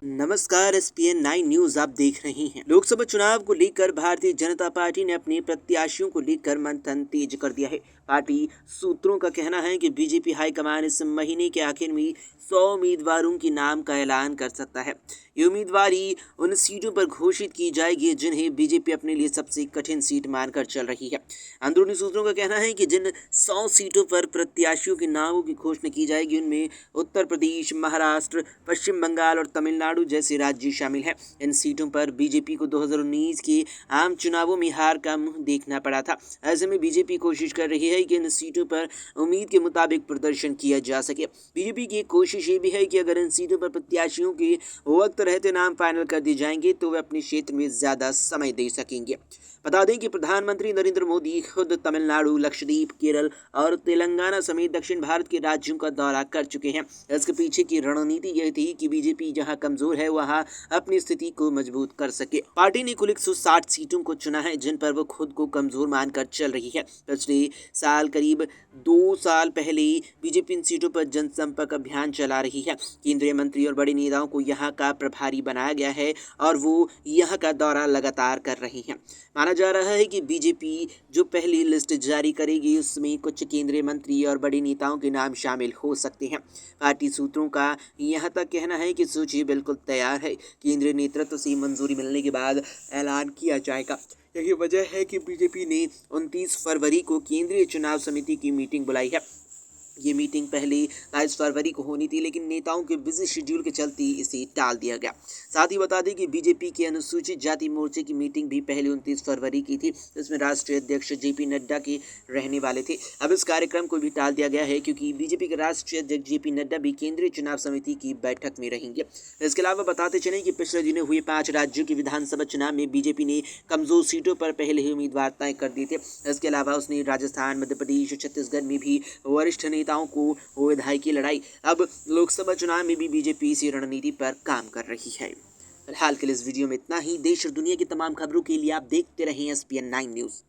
नमस्कार, ESPN 9 news आप देख रहे हैं। लोकसभा चुनाव को लेकर भारतीय जनता पार्टी ने अपने प्रत्याशियों को लेकर मंथन तेज कर दिया है। पार्टी सूत्रों का कहना है कि बीजेपी हाईकमान इस महीने के आखिर में 100 उम्मीदवारों के नाम का ऐलान कर सकता है। ये उम्मीदवारी उन सीटों पर घोषित की जाएगी जिन्हें बीजेपी अपने लिए सबसे कठिन सीट मानकर चल रही है। अंदरूनी सूत्रों का कहना है कि जिन 100 सीटों पर प्रत्याशियों के नामों की घोषणा की जाएगी उनमें उत्तर प्रदेश, महाराष्ट्र, पश्चिम बंगाल और तमिलनाडु जैसे राज्य शामिल हैं। इन सीटों पर बीजेपी को 2019 के आम चुनावों में हार का मुंह देखना पड़ा था। ऐसे में बीजेपी कोशिश कर रही है कि इन सीटों पर उम्मीद के मुताबिक प्रदर्शन किया जा सके। बीजेपी की कोशिश ये भी है कि अगर इन सीटों पर प्रत्याशियों के वक्त रहते नाम फाइनल कर दिए जाएंगे तो वे अपने क्षेत्र में ज्यादा समय दे सकेंगे। बता दें कि प्रधानमंत्री नरेंद्र मोदी खुद तमिलनाडु, लक्षद्वीप, केरल और तेलंगाना समेत दक्षिण भारत के राज्यों का दौरा कर चुके हैं। इसके पीछे की रणनीति यह थी कि बीजेपी जहां कमजोर है वहां अपनी स्थिति को मजबूत कर सके। पार्टी ने कुल 160 सीटों को चुना है जिन पर वो खुद को कमजोर मानकर चल रही है। पिछले साल करीब 2 साल पहले बीजेपी इन सीटों पर जनसंपर्क अभियान चला रही है। केंद्रीय मंत्री और बड़े नेताओं को यहाँ का प्रभारी बनाया गया है और वो यहाँ का दौरा लगातार कर रही हैं। माना जा रहा है कि बीजेपी जो पहली लिस्ट जारी करेगी उसमें कुछ केंद्रीय मंत्री और बड़े नेताओं के नाम शामिल हो सकते हैं। पार्टी सूत्रों का यहाँ तक कहना है कि सूची बिल्कुल तैयार है। केंद्रीय नेतृत्व से मंजूरी मिलने के बाद ऐलान किया जाएगा। यही वजह है कि बीजेपी ने 29 फरवरी को केंद्रीय चुनाव समिति की मीटिंग बुलाई है। ये मीटिंग पहले 22 फरवरी को होनी थी लेकिन नेताओं के बिजी शेड्यूल के चलते इसे टाल दिया गया। साथ ही बता दें कि बीजेपी के अनुसूचित जाति मोर्चे की मीटिंग भी पहले 29 फरवरी की थी। इसमें राष्ट्रीय अध्यक्ष जेपी नड्डा के रहने वाले थे। अब इस कार्यक्रम को भी टाल दिया गया है क्योंकि बीजेपी के राष्ट्रीय अध्यक्ष जेपी नड्डा भी केंद्रीय चुनाव समिति की बैठक में रहेंगे। इसके अलावा बताते चलें कि पिछले दिनों हुए 5 राज्यों के विधानसभा चुनाव में बीजेपी ने कमजोर सीटों पर पहले ही उम्मीदवार तय कर दिए थे। इसके अलावा उसने राजस्थान, मध्य प्रदेश, छत्तीसगढ़ में भी वरिष्ठ नेताओं को विधायकी लड़ाई। अब लोकसभा चुनाव में भी बीजेपी इसी रणनीति पर काम कर रही है। फिलहाल के लिए इस वीडियो में इतना ही। देश और दुनिया की तमाम खबरों के लिए आप देखते रहें एसपीएन 9 न्यूज।